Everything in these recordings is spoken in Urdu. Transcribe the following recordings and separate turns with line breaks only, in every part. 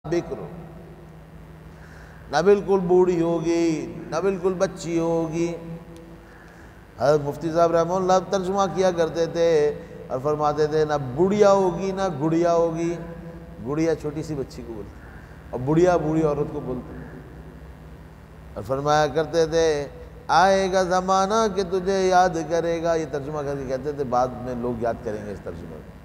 بکر، نہ بالکل بوڑھی ہوگی نہ بالکل بچی ہوگی۔ حضرت مفتی صاحب رحمہ اللہ ترجمہ کیا کرتے تھے اور فرماتے تھے نہ بڑھیا ہوگی نہ گڑیا ہوگی۔ گڑیا چھوٹی سی بچی کو بولتے اور بڑھیا بوڑھی عورت کو بولتے، اور فرمایا کرتے تھے آئے گا زمانہ کہ تجھے یاد کرے گا۔ یہ ترجمہ کر کے کہتے تھے بعد میں لوگ یاد کریں گے اس ترجمے کو۔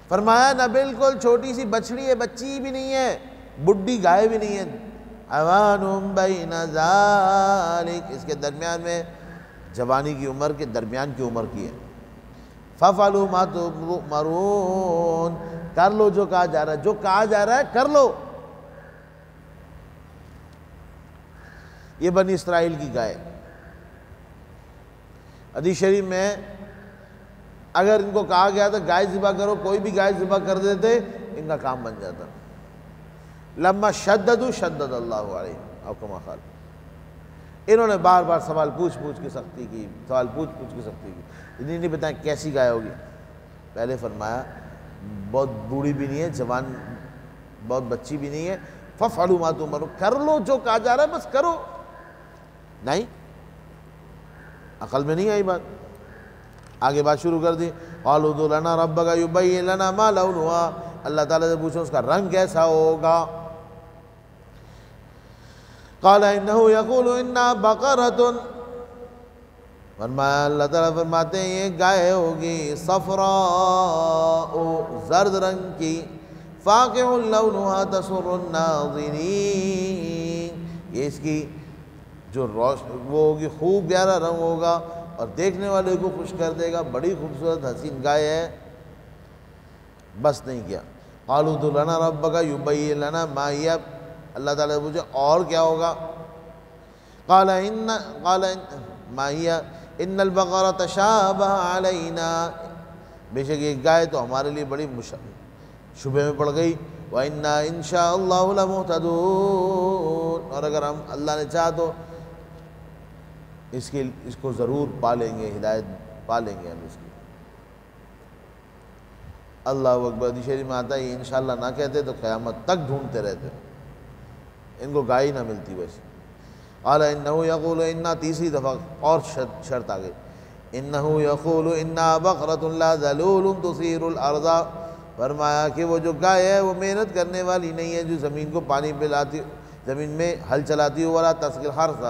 فرمایا نہ بالکل چھوٹی سی بچڑی ہے، بچی بھی نہیں ہے، بڈھی گائے بھی نہیں ہے، اوان بین ذالک، اس کے درمیان میں جوانی کی عمر کے درمیان کی عمر کی ہے۔ فَفَعَلُوا مَا تُؤْمَرُونَ، کر لو جو کہا جا رہا ہے، جو کہا جا رہا ہے کر لو۔ یہ بنی اسرائیل کی گائے، حدیث شریف میں اگر ان کو کہا گیا تھا گائے ذبح کرو، کوئی بھی گائے ذبح کر دیتے ان کا کام بن جاتا۔ لما شددوا شدد اللہ علیہ او کما قال، انہوں نے بار بار سوال پوچھ پوچھ کے سختی کی، سوال پوچھ پوچھ کے سختی کی، انہیں نہیں بتائیں کیسی گائے ہوگی۔ پہلے فرمایا بہت بوڑھی بھی نہیں ہے، جوان بہت بچی بھی نہیں ہے، فَفْعَلُوا مَا تُؤْمَرُونَ، کر لو جو کہا جا رہا ہے بس کرو۔ نہیں، عقل میں نہیں آئی بات، آگے بات شروع کر دی۔ قَالُوا ادْعُ لَنَا رَبَّكَ يُبَيِّن لَنَا مَا لَوْنُهَا، اللہ تعالیٰ سے پوچھو اس کا رنگ کیسا ہوگا۔ قَالَ إِنَّهُ يَقُولُ إِنَّا بَقَرَةٌ، فرمایا اللہ تعالیٰ فرماتے ہیں یہ گائے ہوگی صفراء، زرد رنگ کی، فَاقِعٌ لَوْنُهَا تَسُرُّ النَّاظِرِينَ، یہ اس کی جو وہ ہوگی خوب پیارا رنگ ہوگا اور دیکھنے والے کو خوش کر دے گا، بڑی خوبصورت حسین گائے ہے۔ بس نہیں کیا، قَالُوا ادْعُ لَنَا رَبَّكَ يُبَيِّن لَنَا مَا هِيَ، اللہ تعالیٰ نے پوچھا اور کیا ہوگا۔ قَالَ مَا هِيَ إِنَّ الْبَقَرَ تَشَابَهَ عَلَيْنَا، بے شک یہ گائے تو ہمارے لیے بڑی شبہ میں پڑ گئی، وَإِنَّا إِن شَاءَ اللَّهُ لَمُهْتَدُونَ، اور اگر ہم اللہ نے چاہا تو اس کو ضرور پالیں گے، ہدایت پالیں گے ہم اس کی۔ اللہ اکبر، حدیث شریف میں آتا ہے یہ انشاءاللہ نہ کہتے تو قیامت تک ڈھونڈتے رہتے، ان کو گائے نہ ملتی بس۔ قال انه يقول انا، تیسری دفعہ اور شرط آگئی، انه يقول انا بقرة لا ذلول تثير الارض، فرمایا کہ وہ جو گائے ہے وہ محنت کرنے والی نہیں ہے، جو زمین کو پانی پلاتی، زمین میں ہل چلاتی ہو، ولا تسقي الحرث،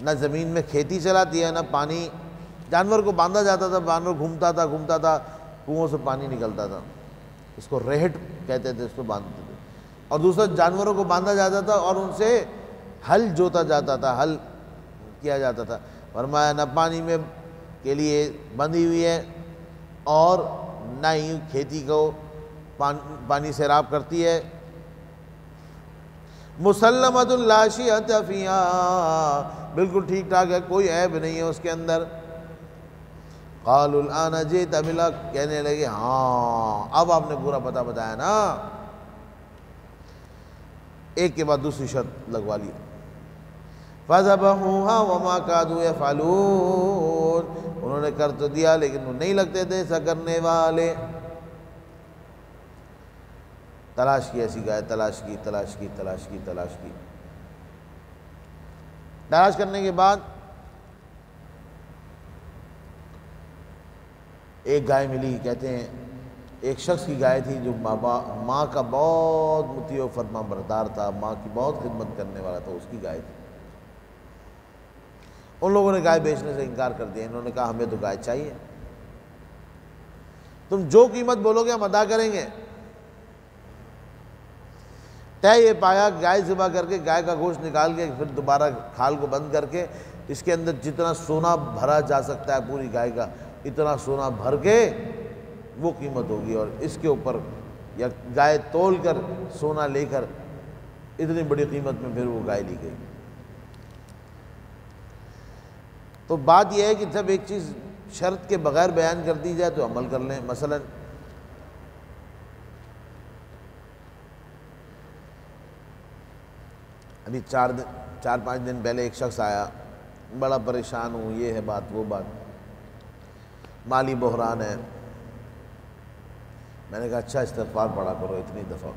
نہ زمین میں کھیتی چلاتی ہے، نہ پانی، جانور کو باندھا جاتا تھا، جانور گھومتا تھا، کنووں سے پانی نکلتا تھا، اس کو ریہٹ کہتے تھے، اس کو باندھتے تھے، اور دوسرا جانوروں کو باندھا جاتا تھا اور ان سے ہل جوتا جاتا تھا، ہل کیا جاتا تھا۔ فرمایا نہ پانی میں کے لیے بندھی ہوئی ہے اور نہ ہی کھیتی کو پانی سیراب کرتی ہے۔ مسلمۃ لا شیۃ فیہا، بالکل ٹھیک ٹھاک ہے، کوئی عیب نہیں ہے اس کے اندر۔ قالوا الآن جئت بالحق، کہنے لگے ہاں اب آپ نے پورا پتہ بتایا نا، ایک کے بعد دوسری شرط لگوا لی۔ فَذَبَحُوهَا وَمَا كَادُوا يَفْعَلُونَ، انہوں نے کر تو دیا لیکن وہ نہیں لگتے تھے ایسا کرنے والے۔ تلاش کی ایسی گائے، تلاش کی تلاش کرنے کے بعد ایک گائے ملی، کہتے ہیں ایک شخص کی گائے تھی جو ماں کا بہت مطیع و فرما بردار تھا، ماں کی بہت خدمت کرنے والا تھا، اس کی گائے تھی۔ ان لوگوں نے گائے بیچنے سے انکار کر دیا، انہوں نے کہا ہمیں تو گائے چاہیے، تم جو قیمت بولو گے ہم ادا کریں گے۔ طے یہ پایا گائے ذبح کر کے، گائے کا گوشت نکال کے پھر دوبارہ کھال کو بند کر کے اس کے اندر جتنا سونا بھرا جا سکتا ہے پوری گائے کا، اتنا سونا بھر کے وہ قیمت ہوگی، اور اس کے اوپر یا گائے تول کر سونا لے کر اتنی بڑی قیمت میں پھر وہ گائے لی گئی۔ تو بات یہ ہے کہ جب ایک چیز شرط کے بغیر بیان کر دی جائے تو عمل کر لیں۔ مثلا ابھی 4-5 دن پہلے ایک شخص آیا، بڑا پریشان ہوں، یہ ہے بات وہ بات، مالی بحران ہے، میں نے کہا اچھا استغفار پڑھا کرو اتنی دفعہ.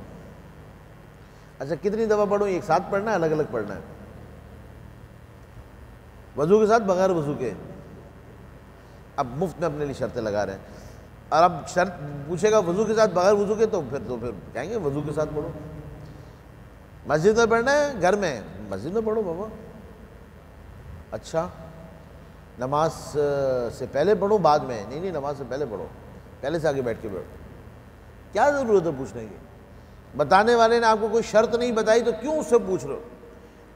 اچھا کتنی دفعہ پڑھوں؟ ایک ساتھ پڑھنا ہے الگ الگ پڑھنا ہے؟ وضو کے ساتھ بغیر وضو کے؟ اب مفت میں اپنے لیے شرطیں لگا رہے ہیں. اور اب شرط پوچھے گا وضو کے ساتھ بغیر وضو کے، تو پھر کہیں گے وضو کے ساتھ پڑھو. مسجد میں پڑھنا ہے گھر میں؟ مسجد میں پڑھو بابا. اچھا نماز سے پہلے پڑھو بعد میں؟ نہیں نماز سے پہلے پڑھو، پہلے سے آگے بیٹھ کے بیٹھو. کیا ضرورت ہے پوچھنے کی؟ بتانے والے نے آپ کو کوئی شرط نہیں بتائی تو کیوں اس سے پوچھ رہے ہو؟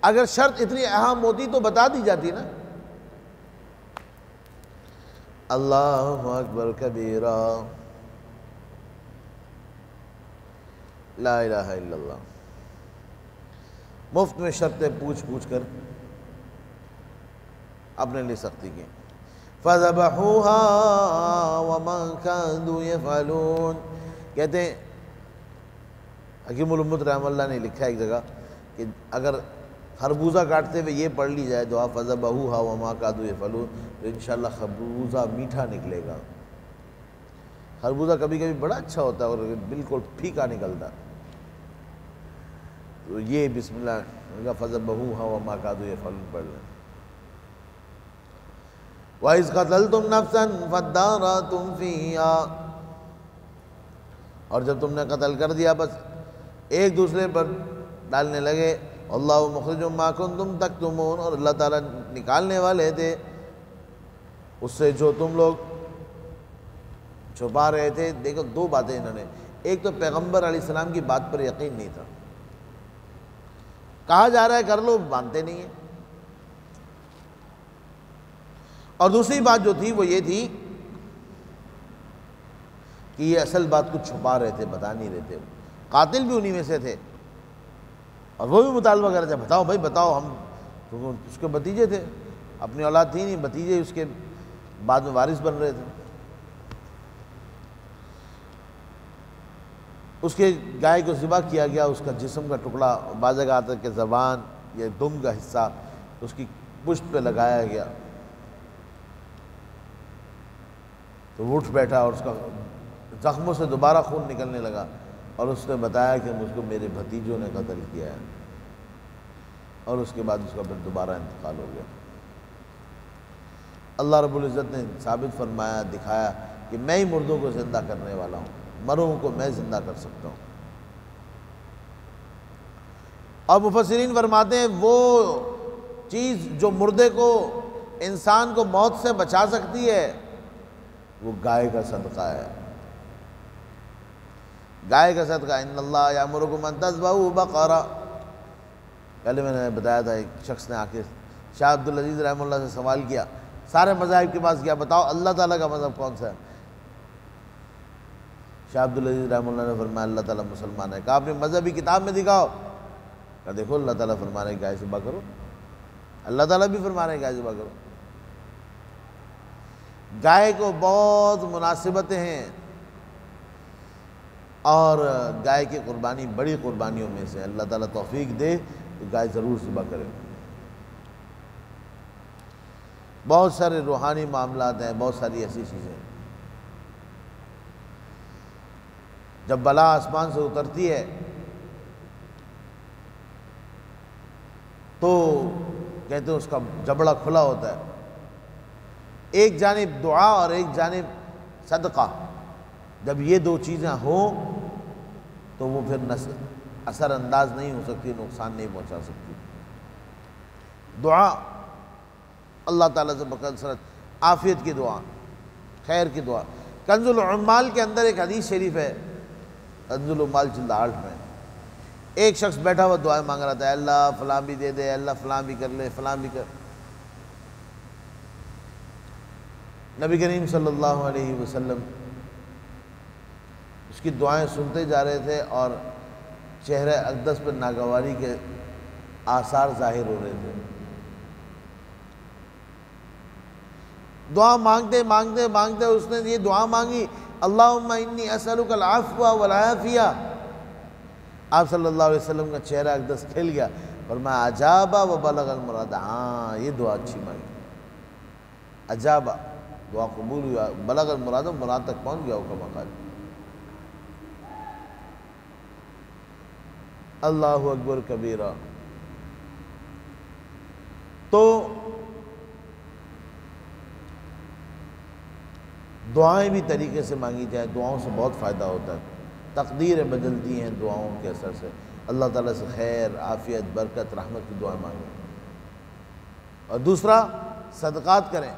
اگر شرط اتنی اہم ہوتی تو بتا دی جاتی نا. اللہ اکبر کبیرہ لا الہ الا اللہ. مفت میں شرطیں پوچھ پوچھ کر اپنے لیے سختی کی. فَذَبَحُوهَا وَمَا كَادُوا يَفْعَلُونَ. کہتے ہیں حکیم الامت رحمہ اللہ نے لکھا ایک جگہ کہ اگر خربوزہ کاٹتے ہوئے یہ پڑھ لی جائے دعا فَذَبَحُوهَا وَمَا كَادُوا يَفْعَلُونَ تو انشاءاللہ خربوزہ میٹھا نکلے گا. خربوزہ کبھی کبھی بڑا اچھا ہوتا ہے اور بالکل پھیکا نکلتا. تو یہ بسم اللہ فَذَبَحُوهَا وَمَا كَادُوا يَفْعَلُونَ پڑھ لیں. وَإِذْ قَتَلْتُمْ نَفْسًا فَادَّارَأْتُمْ فِيهَا. اور جب تم نے قتل کر دیا بس ایک دوسرے پر ڈالنے لگے. اللہ مخرج ما کنتم تکتمون. اور اللہ تعالیٰ نکالنے والے تھے اس سے جو تم لوگ چھپا رہے تھے. دیکھو دو باتیں انہوں نے، ایک تو پیغمبر علیہ السلام کی بات پر یقین نہیں تھا، کہا جا رہا ہے کر لو مانتے نہیں ہیں. اور دوسری بات جو تھی وہ یہ تھی کہ یہ اصل بات کچھ چھپا رہے تھے، بتا نہیں رہے تھے. قاتل بھی انہی میں سے تھے اور وہ بھی مطالبہ کر رہے تھے بتاؤ بھائی بتاؤ. ہم اس کے بھتیجے تھے، اپنی اولاد تھی نہیں، بھتیجے اس کے بعد میں وارث بن رہے تھے. اس کے گائے کو ذبح کیا گیا، اس کا جسم کا ٹکڑا بعض جگہ آتا ہے کہ زبان یا دم کا حصہ اس کی پشت پہ لگایا گیا تو وہ اٹھ بیٹھا اور اس کا زخموں سے دوبارہ خون نکلنے لگا اور اس نے بتایا کہ مجھ کو میرے بھتیجوں نے قتل کیا ہے. اور اس کے بعد اس کا پھر دوبارہ انتقال ہو گیا. اللہ رب العزت نے ثابت فرمایا، دکھایا کہ میں ہی مردوں کو زندہ کرنے والا ہوں، مروں کو میں زندہ کر سکتا ہوں. اور مفسرین فرماتے ہیں وہ چیز جو مردے کو انسان کو موت سے بچا سکتی ہے وہ گائے کا صدقہ ہے. گائے کا صدقہ. ان اللہ یامرکم ان تذبحوا بقرہ. پہلے میں نے بتایا تھا ایک شخص نے آ کے شاہ عبدالعزیز رحمہ اللہ سے سوال کیا، سارے مذاہب کے پاس گیا، بتاؤ اللہ تعالیٰ کا مذہب کون سا ہے؟ شاہ عبدالعزیز رحمہ اللہ نے فرمایا اللہ تعالیٰ مسلمان ہے. کہا اپنی مذہبی کتاب میں دکھاؤ. کہا دیکھو اللہ تعالیٰ فرما رہے ہیں گائے ذبح کرو، اللہ تعالیٰ بھی فرما رہے ہیں گائے ذبح کرو. گائے کو بہت مناسبتیں ہیں اور گائے کی قربانی بڑی قربانیوں میں سے. اللہ تعالیٰ توفیق دے تو گائے ضرور ذبح کرے. بہت سارے روحانی معاملات ہیں، بہت ساری ایسی چیزیں. جب بلا آسمان سے اترتی ہے تو کہتے ہیں اس کا جبڑا کھلا ہوتا ہے. ایک جانب دعا اور ایک جانب صدقہ، جب یہ دو چیزیں ہوں تو وہ پھر اثر انداز نہیں ہو سکتی، نقصان نہیں پہنچا سکتی. دعا اللہ تعالیٰ سے بکثرت عافیت کی دعا، خیر کی دعا. کنز العمال کے اندر ایک حدیث شریف ہے، کنز العمال جلد 8 میں ایک شخص بیٹھا ہوا دعائیں مانگ رہا تھا، اللہ فلاں بھی دے دے، اللہ فلاں بھی کر لے، فلاں بھی کر. نبی کریم صلی اللہ علیہ وسلم اس کی دعائیں سنتے جا رہے تھے اور چہرہ اقدس پر ناگواری کے آثار ظاہر ہو رہے تھے. دعا مانگتے مانگتے مانگتے اس نے یہ دعا مانگی، اللہم انی اسألک العفو والعافیہ. آپ صلی اللہ علیہ وسلم کا چہرہ اقدس کھل گیا، فرمایا اجابہ وبلغ المراد. ہاں یہ دعا اچھی مانگی، اجابہ دعا قبول ہوا، بلغ المراد مراد تک پہنچ گیا. وہ کا مقام اللہ اکبر کبیرہ۔ تو دعائیں بھی طریقے سے مانگی جائیں، دعاؤں سے بہت فائدہ ہوتا ہے، تقدیریں بدلتی ہیں دعاؤں کے اثر سے۔ اللہ تعالیٰ سے خیر، عافیت، برکت، رحمت کی دعائیں مانگیں۔ اور دوسرا، صدقات کریں۔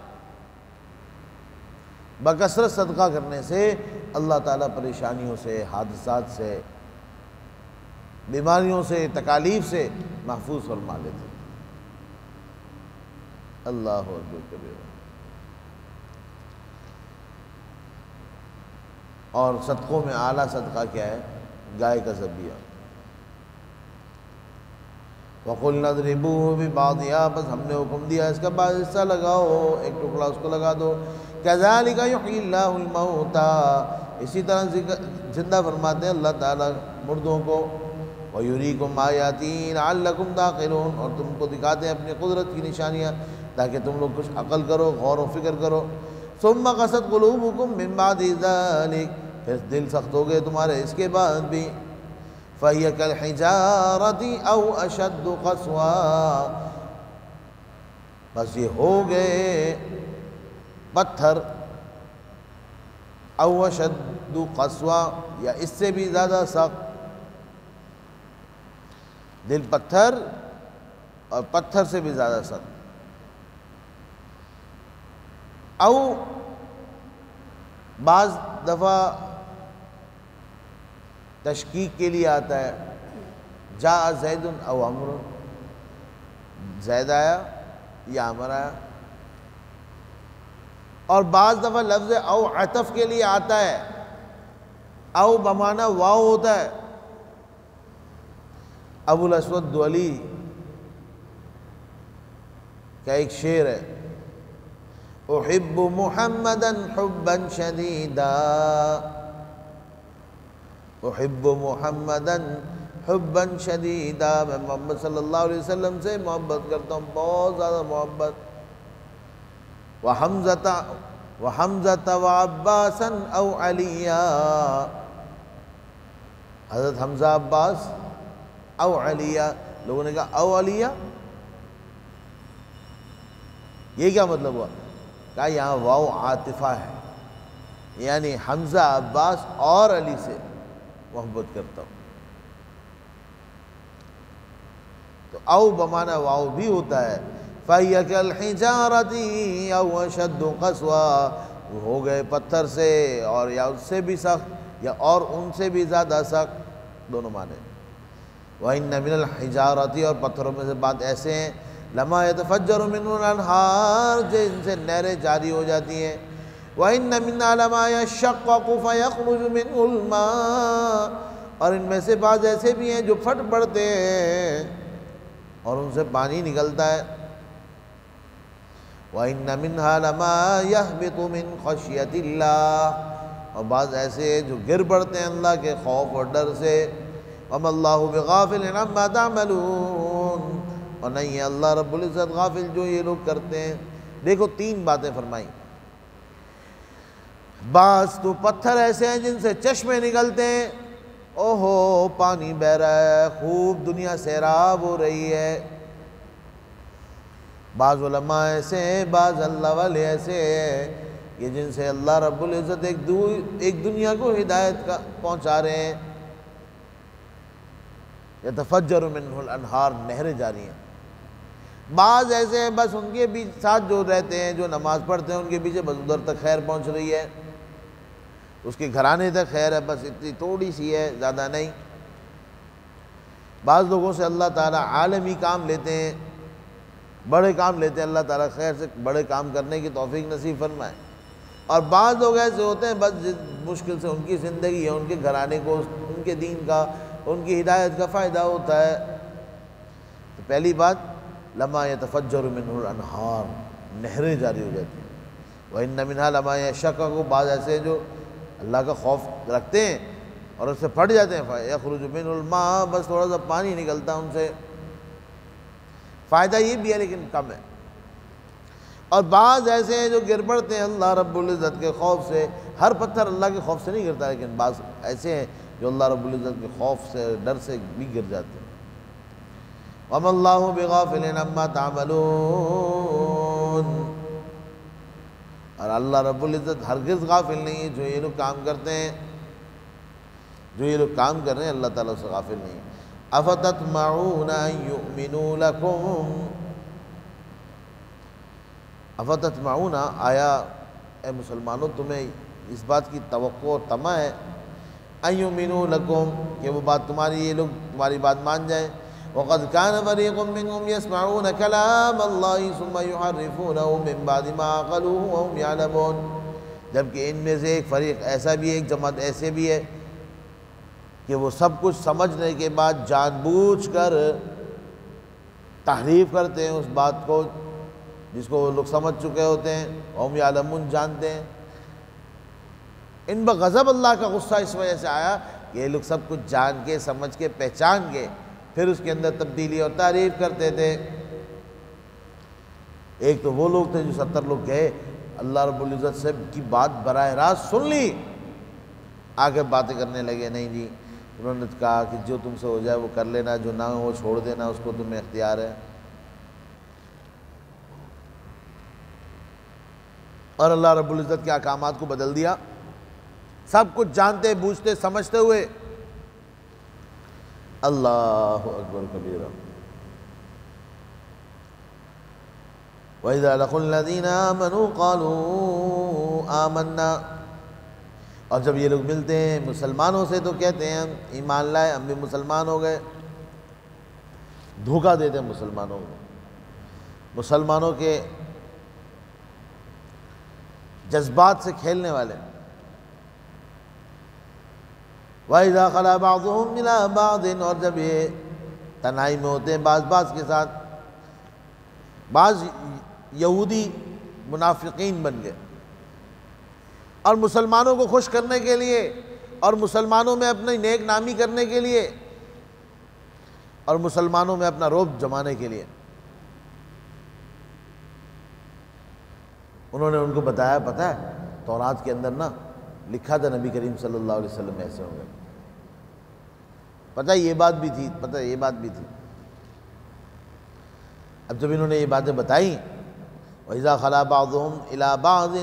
بکثرت صدقہ کرنے سے اللہ تعالیٰ پریشانیوں سے، حادثات سے، بیماریوں سے، تکالیف سے محفوظ فرما لیتے ہیں۔ اللہ اکبر کبیرہ۔ اور صدقوں میں اعلیٰ صدقہ کیا ہے؟ گائے کا ذبیحہ۔ وَقُلْنَا اضْرِبُوهُ بِبَعْضِهَا، بس ہم نے حکم دیا اس کا بعض حصہ لگاؤ، ایک ٹکڑا اس کو لگا دو۔ كَذَلِكَ يُحْيِي اللَّهُ الْمَوْتَى، اسی طرح زندہ فرماتے ہیں اللہ تعالیٰ مردوں کو۔ وَيُرِيكُمْ آيَاتِهِ لَعَلَّكُمْ تَعْقِلُونَ، اور تم کو دکھاتے ہیں اپنی قدرت کی نشانیاں تاکہ تم لوگ کچھ عقل کرو، غور و فکر کرو۔ ثُمَّ قَسَتْ قُلُوبُكُمْ مِن بَعْدِ ذَلِكَ، پھر دل سخت ہو گئے تمہارے اس کے بعد بھی۔ فَهِيَ كَالْحِجَارَةِ أَوْ أَشَدُّ قَسْوَةً، بس یہ ہو گئے پتھر، أَوْ أَشَدُّ قَسْوَةً، یا اس سے بھی زیادہ سخت۔ دل پتھر اور پتھر سے بھی زیادہ سخت۔ او بعض دفعہ تشکیک کے لیے آتا ہے، جاء زید او عمر، زید آیا یا عمر آیا۔ اور بعض دفعہ لفظ او عطف کے لیے آتا ہے، او بمعنی واو ہوتا ہے۔ ابو الاسود دؤلی کا ایک شعر ہے، احب محمدا حبا شدیدا، احب محمدا حبا شدیدا، میں محمد صلی اللہ علیہ وسلم سے محبت کرتا ہوں، بہت زیادہ محبت۔ وحمزۃ وعباسا او علیا، حضرت حمزہ عباس او علیہ، لوگوں نے کہا او علیہ، یہ کیا مطلب ہوا؟ کہا یہاں واو عاطفہ ہے، یعنی حمزہ عباس اور علی سے محبت کرتا ہوں۔ تو او بمعنی واو بھی ہوتا ہے، فَهِيَ كَالْحِجَارَةِ أَوْ أَشَدُّ قَسْوَةً، وہ ہو گئے پتھر سے اور یا اس سے بھی سخت، یا اور ان سے بھی زیادہ سخت، دونوں معنی۔ وَإِنَّ مِنَ الْحِجَارَةِ، اور پتھروں میں سے بات ایسے ہیں، لَمَا يَتَفَجَّرُ مِنْهُ الْأَنْهَارُ، جن سے نہریں جاری ہو جاتی ہیں۔ وَإِنَّ مِنْهَا لَمَا يَشَّقَّقُ فَيَخْرُجُ مِنْهُ الْمَاءُ، اور ان میں سے بعض ایسے بھی ہیں جو پھٹ پڑتے ہیں اور ان سے پانی نکلتا ہے۔ وَإِنَّ مِنْهَا لَمَا يَهْبِطُ مِنْ خَشْيَةِ اللَّهِ، اور بعض ایسے جو گر پڑتے ہیں اللہ کے خوف اور ڈر سے۔ وَمَا اللَّهُ بِغَافِلٍ عَمَّا تَعْمَلُونَ، اور نہیں ہے اللہ رب العزت غافل جو یہ لوگ کرتے ہیں۔ دیکھو تین باتیں فرمائیں، بعض تو پتھر ایسے ہیں جن سے چشمے نکلتے ہیں، اوہو پانی بہ رہا ہے، خوب دنیا سیراب ہو رہی ہے۔ بعض علماء ایسے ہیں، بعض اللہ والے ایسے ہیں کہ جن سے اللہ رب العزت ایک دنیا کو ہدایت کا پہنچا رہے ہیں۔ یتفجر منہ الانہار، نہریں جاری ہیں۔ بعض ایسے ہیں بس ان کے بھی ساتھ جو رہتے ہیں، جو نماز پڑھتے ہیں، ان کے پیچھے بس ادھر تک خیر پہنچ رہی ہے، اس کے گھرانے تک خیر ہے، بس اتنی تھوڑی سی ہے، زیادہ نہیں۔ بعض لوگوں سے اللہ تعالیٰ عالمی کام لیتے ہیں، بڑے کام لیتے ہیں، اللہ تعالیٰ خیر سے بڑے کام کرنے کی توفیق نصیب فرمائے۔ اور بعض لوگ ایسے ہوتے ہیں بس مشکل سے ان کی زندگی ہے، ان کے گھرانے کو ان کے دین کا، ان کی ہدایت کا فائدہ ہوتا ہے۔ تو پہلی بات، لما یتفجر منہ الانہار، نہریں جاری ہو جاتی ہیں۔ وَإِنَّ مِنْهَا لَمَا يَشَّقَّقُ، بعض ایسے جو اللہ کا خوف رکھتے ہیں اور اس سے پھٹ جاتے ہیں، فَيَخْرُجُ مِنْهُ الْمَاءُ، بس تھوڑا سا پانی نکلتا ہے ان سے، فائدہ یہ بھی ہے لیکن کم ہے۔ اور بعض ایسے ہیں جو گر پڑتے ہیں اللہ رب العزت کے خوف سے، ہر پتھر اللہ کے خوف سے نہیں گرتا، لیکن بعض ایسے ہیں جو اللہ رب العزت کے خوف سے ڈر سے بھی گر جاتے ہیں۔ وَمَا اللَّهُ بِغَافِلٍ عَمَّا تَعْمَلُونَ، اور اللہ رب العزت ہرگز غافل نہیں ہے جو یہ لوگ کام کرتے ہیں، جو یہ لوگ کام کر رہے ہیں اللہ تعالیٰ سے غافل نہیں ہے۔ أَفَتَطْمَعُونَ أَن يُؤْمِنُوا لَكُمْ، أَفَتَطْمَعُونَ، آیا اے مسلمانوں تمہیں اس بات کی توقع اور طمع ہے أَن يُؤْمِنُوا لَكُمْ کہ وہ بات یہ لوگ تمہاری بات مان جائیں۔ وَقَدْ كَانَ فَرِيقٌ مِّنْهُمْ يَسْمَعُونَ كَلَامَ اللَّهِ ثُمَّ يُحَرِّفُونَهُ مِن بَعْدِ مَا عَقَلُوهُ وَهُمْ يَعْلَمُونَ، جبکہ ان میں سے ایک فریق ایسا بھی ہے، ایک جماعت ایسے بھی ہے کہ وہ سب کچھ سمجھنے کے بعد جان بوجھ کر تحریف کرتے ہیں اس بات کو جس کو وہ لوگ سمجھ چکے ہوتے ہیں، وَهُمْ يَعْلَمُونَ جانتے ہیں۔ ان پر غضب اللہ کا غصہ اس وجہ سے آیا کہ یہ لوگ سب کچھ جان کے سمجھ کے پہچان کے پھر اس کے اندر تبدیلی اور تعریف کرتے تھے۔ ایک تو وہ لوگ تھے جو 70 لوگ گئے اللہ رب العزت سے کی بات براہ راست سن لی، آگے باتیں کرنے لگے، نہیں جی انہوں نے کہا کہ جو تم سے ہو جائے وہ کر لینا، جو نہ ہو وہ چھوڑ دینا، اس کو تمہیں اختیار ہے۔ اور اللہ رب العزت کے احکامات کو بدل دیا، سب کچھ جانتے بوجھتے سمجھتے ہوئے۔ اللہ اکبر کبیرہ۔ وَإِذَا لَقُوا الَّذِينَ آمَنُوا قَالُوا آمَنَّا، اور جب یہ لوگ ملتے ہیں مسلمانوں سے تو کہتے ہیں ہم ایمان لائے، ہم بھی مسلمان ہو گئے۔ دھوکہ دیتے ہیں مسلمانوں کو، مسلمانوں کے جذبات سے کھیلنے والے۔ وَإِذَا خَلَا بَعْضُهُمْ إِلَىٰ بَعْضٍ، اور جب یہ تنہائی میں ہوتے ہیں بعض کے ساتھ، بعض یہودی منافقین بن گئے اور مسلمانوں کو خوش کرنے کے لیے اور مسلمانوں میں اپنی نیک نامی کرنے کے لیے اور مسلمانوں میں اپنا رعب جمانے کے لیے انہوں نے ان کو بتایا، پتہ ہے تورات کے اندر نا لکھا تھا نبی کریم صلی اللہ علیہ وسلم ایسے ہوں گے، پتہ یہ بات بھی تھی، پتہ یہ بات بھی تھی۔ اب جب انہوں نے یہ باتیں بتائیں، وَإِذَا خَلَا بَعْضُهُمْ إِلَىٰ بَعْضٍ،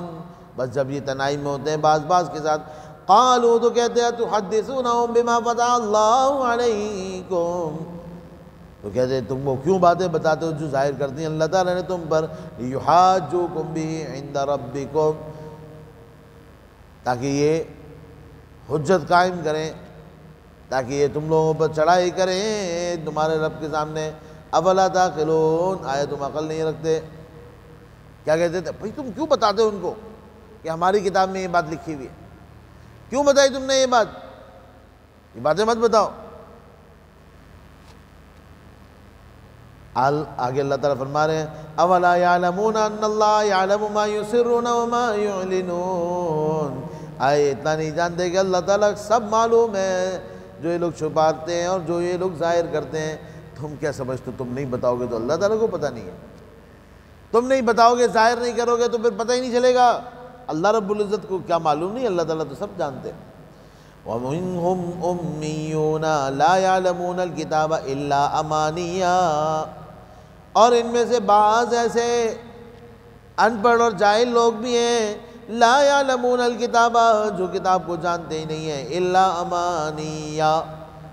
بس جب یہ تنہائی میں ہوتے ہیں بعض کے ساتھ، قَالُوا تو کہتے ہیں تُحَدِّثُونَهُمْ بِمَا فَتَحَ اللَّهُ عَلَيْكُمْ، تو کہتے ہیں تم کو کیوں باتیں بتاتے ہو جو ظاہر کرتی ہیں اللہ تعالیٰ نے تم پر، لِيُحَاجُّوكُمْ بِهِ عِنْدَ رَبِّكُمْ، تاکہ یہ حجت قائم کریں، تاکہ یہ تم لوگوں پر چڑھائی کریں تمہارے رب کے سامنے۔ افلا تعقلون، آیا تم عقل نہیں رکھتے؟ کیا کہتے تھے؟ بھائی تم کیوں بتاتے ہو ان کو کہ ہماری کتاب میں یہ بات لکھی ہوئی ہے؟ کیوں بتائی تم نے یہ بات؟ یہ باتیں مت بتاؤ۔ آگے اللہ تعالیٰ فرما رہے ہیں اولا یعلمون ان اللہ یعلم ما یسرون وما یعلنون، آئے اتنا نہیں جانتے کہ اللہ تعالیٰ سب معلوم ہے جو یہ لوگ چھپاتے ہیں اور جو یہ لوگ ظاہر کرتے ہیں۔ تم کیا سمجھتے تم نہیں بتاؤ گے تو اللہ تعالیٰ کو پتہ نہیں ہے؟ تم نہیں بتاؤ گے، ظاہر نہیں کرو گے تو پھر پتہ ہی نہیں چلے گا اللہ رب العزت کو کیا معلوم نہیں؟ اللہ تعالیٰ تو سب جانتے ہیں۔ وَمِنْهُمْ أُمِّيُّونَ لَا يَعْلَمُونَ الْكِتَابَ إِلَّا أَمَانِيًّا، اور ان میں سے بعض ایسے ان پڑھ اور جاہل لوگ بھی ہیں، لا يعلمون الکتاب، جو کتاب کو جانتے ہی نہیں ہیں، الا امانیہ،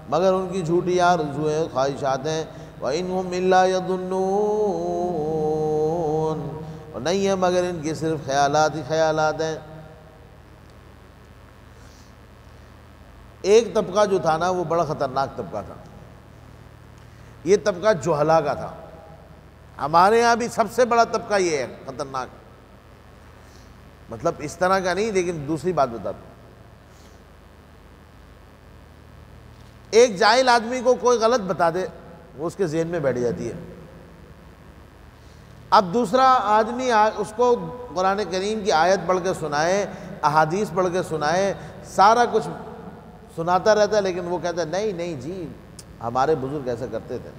مگر ان کی جھوٹی آرزویں خواہشات ہیں، وَإِنْهُمْ إِلَّا يَظُنُّونَ، اور نہیں ہے مگر ان کے صرف خیالات ہی خیالات ہیں۔ ایک طبقہ جو تھا نا وہ بڑا خطرناک طبقہ تھا، یہ طبقہ جہلا کا تھا۔ ہمارے یہاں بھی سب سے بڑا طبقہ یہ ہے خطرناک، مطلب اس طرح کا نہیں، لیکن دوسری بات بتاتا ہوں۔ ایک جاہل آدمی کو کوئی غلط بتا دے وہ اس کے ذہن میں بیٹھ جاتی ہے، اب دوسرا آدمی اس کو قرآن کریم کی آیت پڑھ کے سنائے، احادیث پڑھ کے سنائے، سارا کچھ سناتا رہتا ہے، لیکن وہ کہتا ہے نہیں نہیں جی ہمارے بزرگ ایسا کرتے تھے،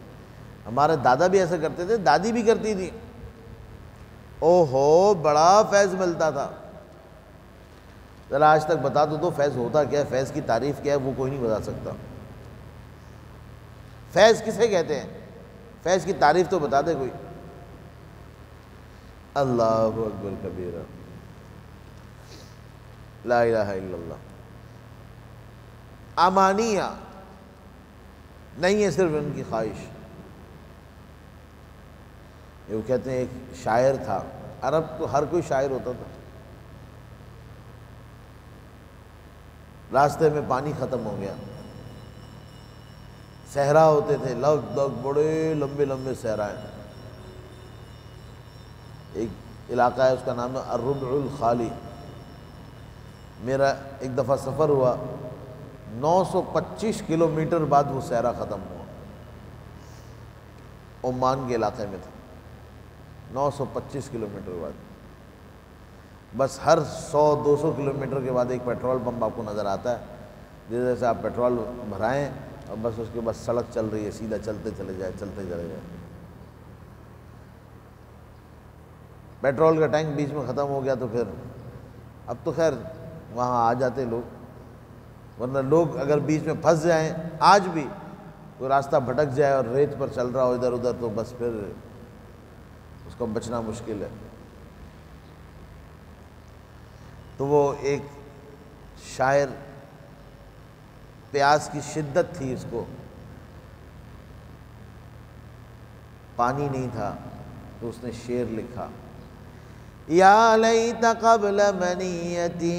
ہمارے دادا بھی ایسا کرتے تھے، دادی بھی کرتی تھی، او ہو بڑا فیض ملتا تھا۔ ذرا آج تک بتا دو فیض ہوتا کیا ہے، فیض کی تعریف کیا ہے، وہ کوئی نہیں بتا سکتا۔ فیض کسے کہتے ہیں؟ فیض کی تعریف تو بتا دے کوئی۔ اللہ اکبر کبیرہ، لا الہ الا اللہ۔ امانیہ نہیں ہے صرف ان کی خواہش۔ یہ وہ کہتے ہیں ایک شاعر تھا، عرب تو ہر کوئی شاعر ہوتا تھا، راستے میں پانی ختم ہو گیا، صحرا ہوتے تھے، لگ لگ بڑے لمبے لمبے صحرائے، ایک علاقہ ہے اس کا نام ہے الربع الخالی۔ میرا ایک دفعہ سفر ہوا، 925 کلومیٹر بعد وہ صحرا ختم ہوا، عمان کے علاقے میں تھا، 925 کلومیٹر بعد۔ بس ہر 100-200 کلومیٹر کے بعد ایک پیٹرول پمپ آپ کو نظر آتا ہے، جیسے سے آپ پیٹرول بھرائیں اور بس اس کے بعد سڑک چل رہی ہے، سیدھا چلتے چلے جائے، چلتے چلے جائے۔ پیٹرول کا ٹینک بیچ میں ختم ہو گیا تو پھر اب تو خیر وہاں آ جاتے لوگ، ورنہ لوگ اگر بیچ میں پھنس جائیں، آج بھی کوئی راستہ بھٹک جائے اور ریت پر چل رہا ہو ادھر ادھر، تو بس پھر اس کو بچنا مشکل ہے۔ تو وہ ایک شاعر، پیاس کی شدت تھی اس کو، پانی نہیں تھا، تو اس نے شعر لکھا، یا لیت قبل منیتی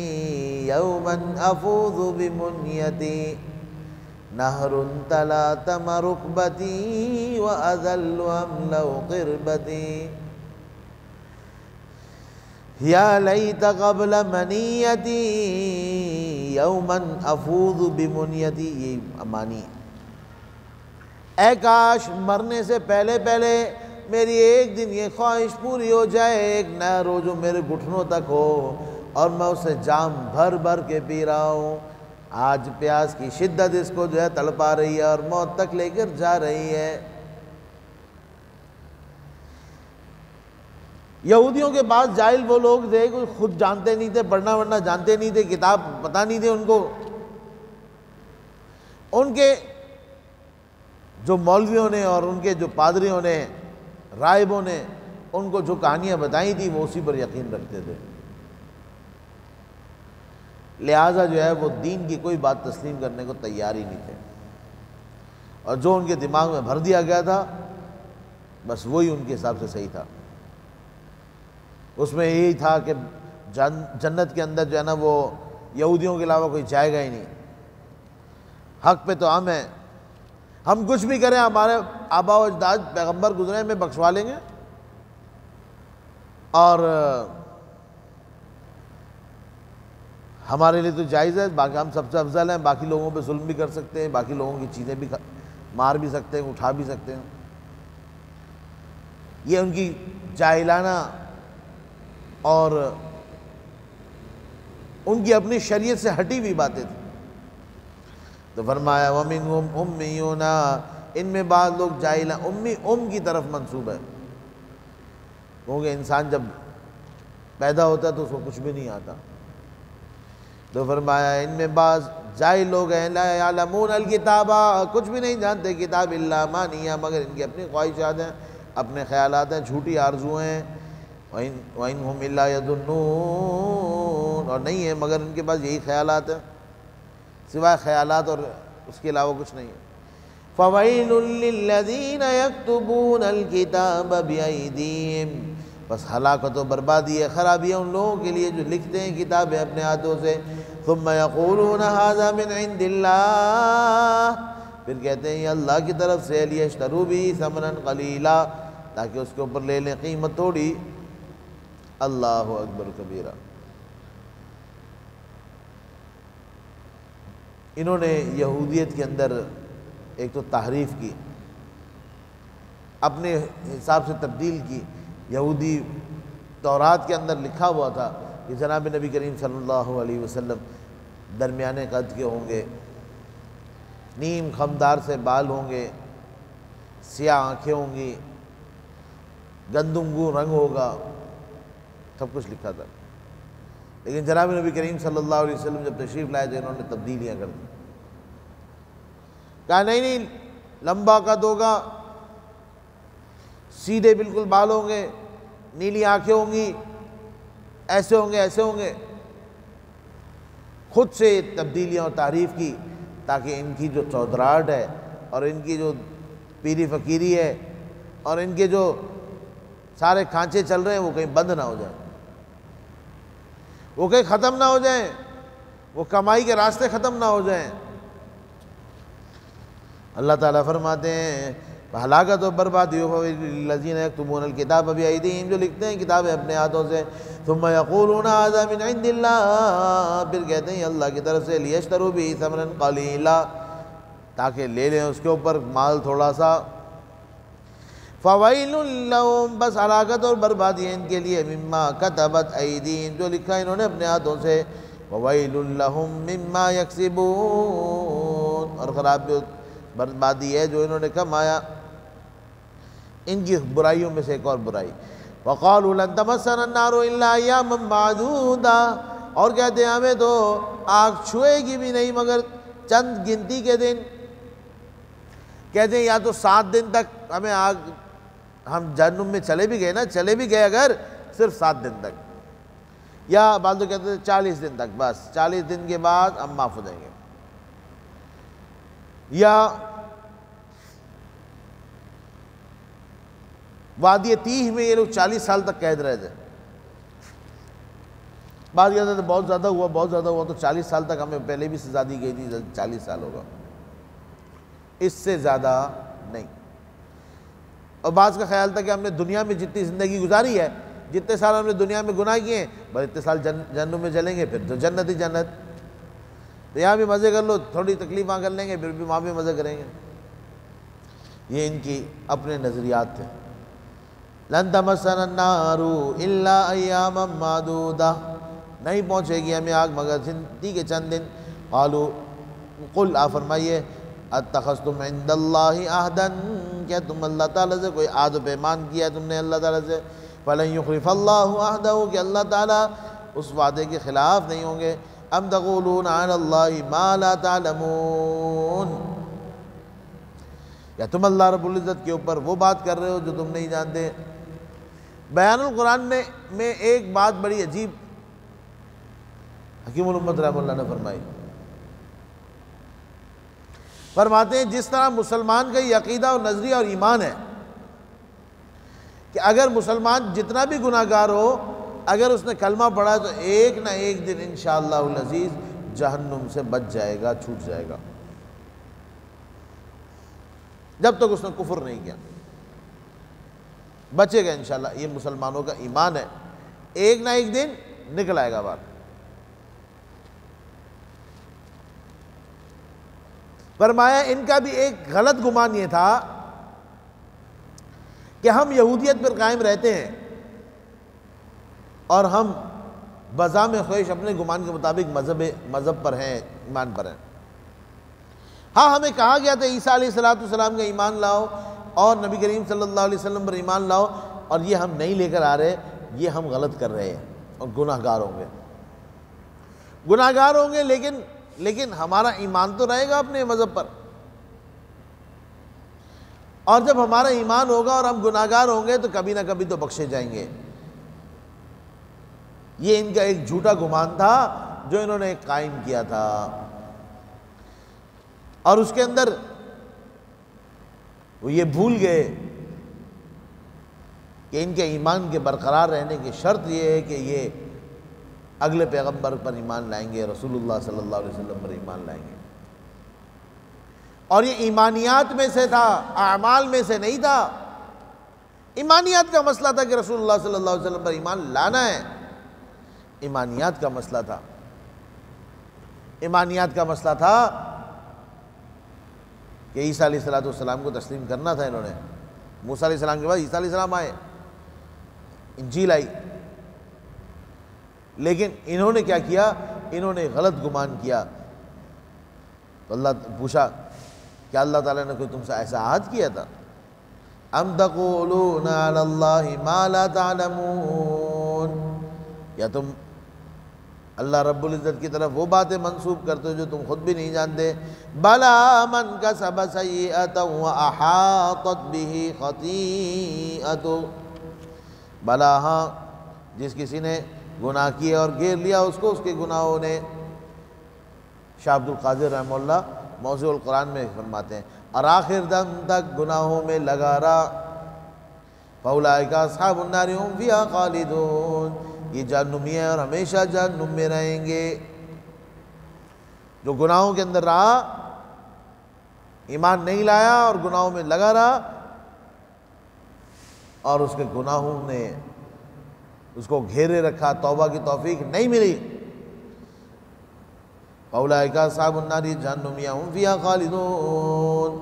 یوما افوذ بمنیتی نہر تلاطم رکبتی واذل املأ قربتی۔ یا لیت قبل منیتی یوما افوذ بمنیتی، یہ امانی، اے کاش مرنے سے پہلے پہلے میری ایک دن یہ خواہش پوری ہو جائے، ایک نہر ہو جو میرے گھٹنوں تک ہو اور میں اسے جام بھر بھر کے پی رہا ہوں۔ آج پیاس کی شدت اس کو جو ہے تڑپا رہی ہے اور موت تک لے کر جا رہی ہے۔ یہودیوں کے پاس جاہل وہ لوگ تھے، کوئی خود جانتے نہیں تھے، پڑھنا ورنہ جانتے نہیں تھے، کتاب پتہ نہیں تھے ان کو۔ ان کے جو مولویوں نے اور ان کے جو پادریوں نے، راہبوں نے ان کو جو کہانیاں بتائی تھی وہ اسی پر یقین رکھتے تھے، لہٰذا جو ہے وہ دین کی کوئی بات تسلیم کرنے کو تیار ہی نہیں تھے، اور جو ان کے دماغ میں بھر دیا گیا تھا بس وہی ان کے حساب سے صحیح تھا۔ اس میں یہی تھا کہ جنت کے اندر جو ہے نا وہ یہودیوں کے علاوہ کوئی جائے گا ہی نہیں، حق پہ تو ہم ہیں، ہم کچھ بھی کریں، ہمارے آبا و اجداد پیغمبر گزرے ہمیں بخشوا لیں گے، اور ہمارے لیے تو جائز ہے، باقی ہم سب سے افضل ہیں، باقی لوگوں پہ ظلم بھی کر سکتے ہیں، باقی لوگوں کی چیزیں بھی مار بھی سکتے ہیں، اٹھا بھی سکتے ہیں۔ یہ ان کی جاہلانہ اور ان کی اپنی شریعت سے ہٹی ہوئی باتیں تھیں۔ تو فرمایا وَمِنْهُمْ أُمِّيُّونَ، ان میں بعض لوگ جاہل ہیں، ام کی طرف منسوب ہے، کیونکہ انسان جب پیدا ہوتا ہے تو اس کو کچھ بھی نہیں آتا۔ تو فرمایا ان میں بعض جاہل لوگ ہیں، لا يعلمون الکتاب، کچھ بھی نہیں جانتے کتاب الا امانیہ، مگر ان کی اپنی خواہشات ہیں، اپنے خیالات ہیں، جھوٹی آرزویں ہیں، وَإِنْهُمْ إِلَّا يَظُنُّونَ، اور نہیں ہے مگر ان کے پاس یہی خیالات ہیں، سوائے خیالات اور اس کے علاوہ کچھ نہیں ہے۔ فَوَيْلٌ لِّلَّذِينَ يَكْتُبُونَ الْكِتَابَ بِأَيْدِيهِمْ، بس ہلاکت و بربادی ہے، خرابی ہے ان لوگوں کے لیے جو لکھتے ہیں کتابیں اپنے ہاتھوں سے، ثُمَّ يَقُولُونَ هَذَا مِنْ عِنْدِ اللَّهِ، پھر کہتے ہیں یہ اللہ کی طرف سے، لِيَشْتَرُوا بِهِ ثَمَنًا قَلِيلًا، تاکہ اس کے اوپر لے لیں قیمت تھوڑی۔ اللہ اکبر کبیرہ۔ انہوں نے یہودیت کے اندر ایک تو تحریف کی، اپنے حساب سے تبدیل کی۔ یہودی تورات کے اندر لکھا ہوا تھا کہ جناب نبی کریم صلی اللہ علیہ وسلم درمیانے قد کے ہوں گے، نیم خمدار سے بال ہوں گے، سیاہ آنکھیں ہوں گی، گندم گو رنگ ہوگا، سب کچھ لکھا تھا۔ لیکن جناب نبی کریم صلی اللہ علیہ وسلم جب تشریف لائے تو انہوں نے تبدیلیاں کر دی. کہا نہیں نہیں، لمبا قد ہوگا، سیدھے بالکل بال ہوں گے، نیلی آنکھیں ہوں گی، ایسے ہوں گے ایسے ہوں گے. خود سے تبدیلیاں اور تعریف کی تاکہ ان کی جو چودراہٹ ہے اور ان کی جو پیری فقیری ہے اور ان کے جو سارے کھانچے چل رہے ہیں وہ کہیں بند نہ ہو جائیں، وہ کہیں ختم نہ ہو جائیں، وہ کمائی کے راستے ختم نہ ہو جائیں. اللہ تعالیٰ فرماتے ہیں ہلاکت و بربادی الذین یکتمون الکتاب بایدیہم، جو لکھتے ہیں کتابیں اپنے ہاتھوں سے، ثم یقولون ھذا من عند اللہ، پھر کہتے ہیں اللہ کی طرف سے، لیشتروا بہ ثمنا قلیلا، تاکہ لے لیں اس کے اوپر مال تھوڑا سا. فویل لہم، بس ہلاکت اور بربادی ہے ان کے لیے، مما کتبت ایدیہم، جو لکھا انہوں نے اپنے ہاتھوں سے، وویل لہم مما یکسبون، اور خراب بربادی ہے جو انہوں نے کمایا. ان کی برائیوں میں سے ایک اور برائی، وقالوا لن تمسنا النار الا ایاما معدودا، اور کہتے ہیں ہمیں تو آگ چھوئے گی بھی نہیں مگر چند گنتی کے دن. کہتے ہیں یا تو 7 دن تک ہمیں آگ، ہم جہنم میں چلے بھی گئے نا، چلے بھی گئے اگر صرف 7 دن تک، یا بعض لوگ کہتے ہیں 40 دن تک، بس 40 دن کے بعد ہم معاف ہو جائیں گے. یا وادی تیہ میں یہ لوگ 40 سال تک قید رہے تھے. بعض کہتے تھے بہت زیادہ ہوا، بہت زیادہ ہوا، تو 40 سال تک ہمیں پہلے بھی سزا دی گئی تھی، 40 سال ہوگا، اس سے زیادہ نہیں. اور بعض کا خیال تھا کہ ہم نے دنیا میں جتنی زندگی گزاری ہے، جتنے سال ہم نے دنیا میں گناہ کیے ہیں، بس اتنے سال جہنم میں جلیں گے، پھر تو جنت ہی جنت، تو یہاں بھی مزے کر لو، تھوڑی تکلیف وہاں کر لیں گے، پھر بھی وہاں بھی مزے کریں گے. یہ ان کی اپنے نظریات تھے. لن تمسنا النار الا ایاما معدودہ، نہیں پہنچے گی ہمیں آگ مگر زندگی کے چند دن. قالوا، قل، آپ فرمائیے، اتخذتم عند اللہ عہدا، کیا تم اللہ تعالیٰ سے کوئی عہد و پیمان کیا ہے تم نے اللہ تعالیٰ سے؟ فلن یخلف اللہ عہدہ، کہ اللہ تعالیٰ اس وعدے کے خلاف نہیں ہوں گے. ام تقولون علی اللہ ما لا تعلمون، یا تم اللہ رب العزت کے اوپر وہ بات کر رہے ہو جو تم نہیں جانتے. بیان القرآن میں ایک بات بڑی عجیب حکیم الامت رحمہ اللہ نے فرمائی. فرماتے ہیں جس طرح مسلمان کا یہ عقیدہ اور نظریہ اور ایمان ہے کہ اگر مسلمان جتنا بھی گناہ گار ہو، اگر اس نے کلمہ پڑھا تو ایک نہ ایک دن انشاءاللہ العزیز جہنم سے بچ جائے گا، چھوٹ جائے گا، جب تک اس نے کفر نہیں کیا بچے گا انشاءاللہ. یہ مسلمانوں کا ایمان ہے، ایک نہ ایک دن نکل آئے گا بات. فرمایا ان کا بھی ایک غلط گمان یہ تھا کہ ہم یہودیت پر قائم رہتے ہیں اور ہم بزام خواہش اپنے گمان کے مطابق مذہب پر ہیں، ایمان پر ہیں. ہاں ہمیں کہا گیا تھا عیسیٰ علیہ السلام کا ایمان لاؤ اور نبی کریم صلی اللہ علیہ وسلم پر ایمان لاؤ، اور یہ ہم نہیں لے کر آ رہے، یہ ہم غلط کر رہے ہیں اور گناہ گار ہوں گے، لیکن ہمارا ایمان تو رہے گا اپنے مذہب پر. اور جب ہمارا ایمان ہوگا اور ہم گناہ گار ہوں گے تو کبھی نہ کبھی تو بخشے جائیں گے. یہ ان کا ایک جھوٹا گمان تھا جو انہوں نے قائم کیا تھا، اور اس کے اندر وہ یہ بھول گئے کہ ان کے ایمان کے برقرار رہنے کی شرط یہ ہے کہ یہ اگلے پیغمبر پر ایمان لائیں گے، رسول اللہ صلی اللہ علیہ وسلم پر ایمان لائیں گے. اور یہ ایمانیات میں سے تھا، اعمال میں سے نہیں تھا. ایمانیات کا مسئلہ تھا کہ رسول اللہ صلی اللہ علیہ وسلم پر ایمان لانا ہے، ایمانیات کا مسئلہ تھا. ایمانیات کا مسئلہ تھا کہ عیسیٰ علیہ السلام کو تسلیم کرنا تھا. انہوں نے موسیٰ علیہ السلام کے بعد عیسیٰ علیہ السلام آئے، انجیل آئی، لیکن انہوں نے کیا کیا؟ انہوں نے غلط گمان کیا. تو اللہ پوچھا کیا اللہ تعالیٰ نے کوئی تم سے ایسا عہد کیا تھا؟ ام تقولون علی اللہ ما لا تعلمون، یا تم اللہ رب العزت کی طرف وہ باتیں منسوب کرتے ہو جو تم خود بھی نہیں جانتے۔ بلا من کسب سیئۃ واحاطت بہ خطیئۃ، بلا ہاں جس کسی نے گناہ کیا اور گھیر لیا اس کو اس کے گناہوں نے۔ شاہ عبد القادر رحمہ اللہ موضوع القرآن میں فرماتے ہیں اور آخر دم تک گناہوں میں لگا رہا، فَأُولَٰئِكَ أَصْحَابُ النَّارِ هُمْ فِيهَا خَالِدُونَ، یہ جہنمی ہیں اور ہمیشہ جہنم میں رہیں گے۔ جو گناہوں کے اندر رہا، ایمان نہیں لایا اور گناہوں میں لگا رہا اور اس کے گناہوں نے اس کو گھیرے رکھا، توبہ کی توفیق نہیں ملی، فَأُولَٰئِكَ أَصْحَابُ النَّارِ جَهَنَّمَ هُمْ فِيهَا خَالِدُونَ،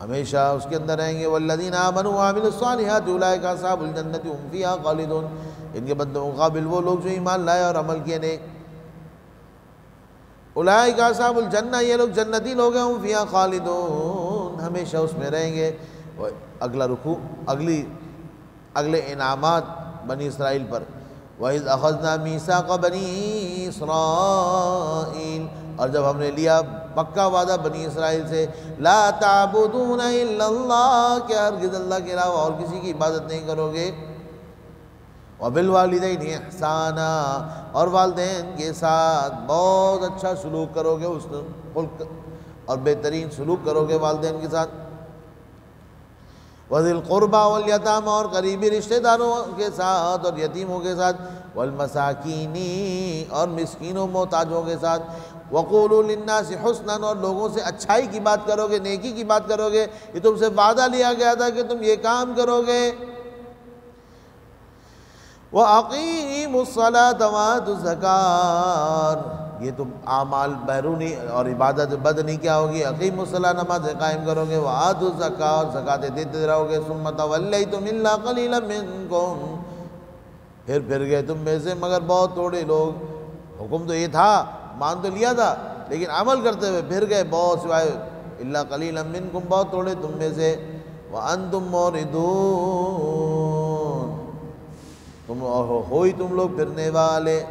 ہمیشہ اس کے اندر رہیں گے۔ وَالَّذِينَ آمَنُوا وَعَمِلُوا الصَّالِحَاتِ أُولَٰئِكَ أَصْحَابُ الْجَنَّةِ هُمْ فِيهَا خَالِدُونَ، ان کے بدلے مقابل وہ لوگ جو ایمان لائے اور عمل کیے نیک، اولئک اصحاب الجنہ، یہ لوگ جنتی لوگ ہیں، ہم فیہا خالدون، ہمیشہ اس میں رہیں گے۔ اگلا رکوع اگلے انعامات بنی اسرائیل پر، وَإِذْ أَخَذْنَا مِيثَاقَ بَنِي إِسْرَائِيلَ، اور جب ہم نے لیا پکا وعدہ بنی اسرائیل سے، لَا تَعْبُدُونَ إِلَّا اللَّهَ، کہ ہرگز اللہ کے علاوہ اور کسی کی عبادت نہیں کرو گے، وَبِالْوَالِدَيْنِ إِحْسَانًا، اور والدین کے ساتھ بہت اچھا سلوک کرو گے، اس خلق اور بہترین سلوک کرو گے والدین کے ساتھ، وَذِي الْقُرْبَى وَالْيَتَامَى، اور قریبی رشتہ داروں کے ساتھ اور یتیموں کے ساتھ، وَالْمَسَاكِينِ، اور مسکینوں محتاجوں کے ساتھ، وَقُولُوا لِلنَّاسِ حُسْنًا، اور لوگوں سے اچھائی کی بات کرو گے، نیکی کی بات کرو گے، یہ تم سے وعدہ لیا گیا تھا کہ تم یہ کام کرو گے، وَأَقِیمُوا الصَّلَاةَ وَآتُوا الزَّکَاةَ، یہ تم اعمال بیرونی اور عبادت بدنی کیا ہوگی، اقیموا الصلاۃ، نماز قائم کرو گے، وآتوا الزکاۃ، اور زکوٰۃ دیتے رہو گے، ثم تولیتم الا قلیلا منکم، پھر گئے تم میں سے مگر بہت تھوڑے لوگ، حکم تو یہ تھا، مان تو لیا تھا، لیکن عمل کرتے ہوئے پھر گئے بہت سوائے الا قلیلا منکم، بہت تھوڑے تم میں سے، وانتم موردون، تم ہوئی تم لوگ پھرنے والے۔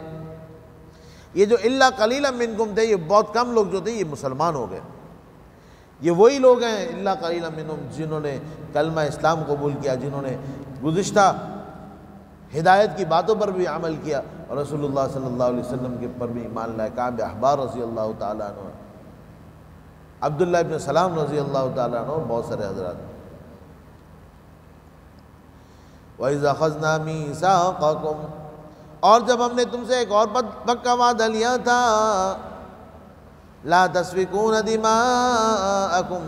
یہ جو الا قلیلا منکم تھے، یہ بہت کم لوگ جو تھے یہ مسلمان ہو گئے، یہ وہی لوگ ہیں الا قلیلا منکم جنہوں نے کلمہ اسلام قبول کیا، جنہوں نے گزشتہ ہدایت کی باتوں پر بھی عمل کیا اور رسول اللہ صلی اللہ علیہ وسلم کے پر بھی ایمان لائے۔ کعب احبار رضی اللہ تعالیٰ عنہ، عبداللہ ابن سلام رضی اللہ تعالیٰ عنہ، بہت سارے حضرات۔ وَإِذْ أَخَذْنَا مِيثَاقَكُمْ، اور جب ہم نے تم سے ایک اور پکا وعدہ لیا تھا، لَا تَسْفِكُونَ دِمَاءَكُمْ،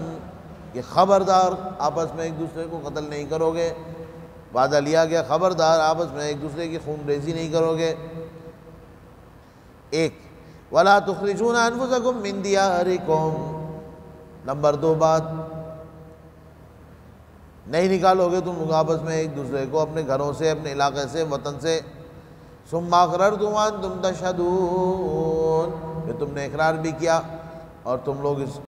کہ خبردار آپس میں ایک دوسرے کو قتل نہیں کرو گے، وعدہ لیا گیا خبردار آپس میں ایک دوسرے کی خون ریزی نہیں کرو گے، ایک، وَلَا تُخْرِجُونَ أَنفُسَكُمْ مِنْ دِيَارِكُمْ، نمبر 2 بات، نہیں نکالو گے تم آپس میں ایک دوسرے کو اپنے گھروں سے، اپنے علاقے سے، وطن سے، ثُمَّ أَقْرَرْتُمْ وَأَنْتُمْ تَشْهَدُونَ، کہ تم نے اقرار بھی کیا اور تم لوگ اس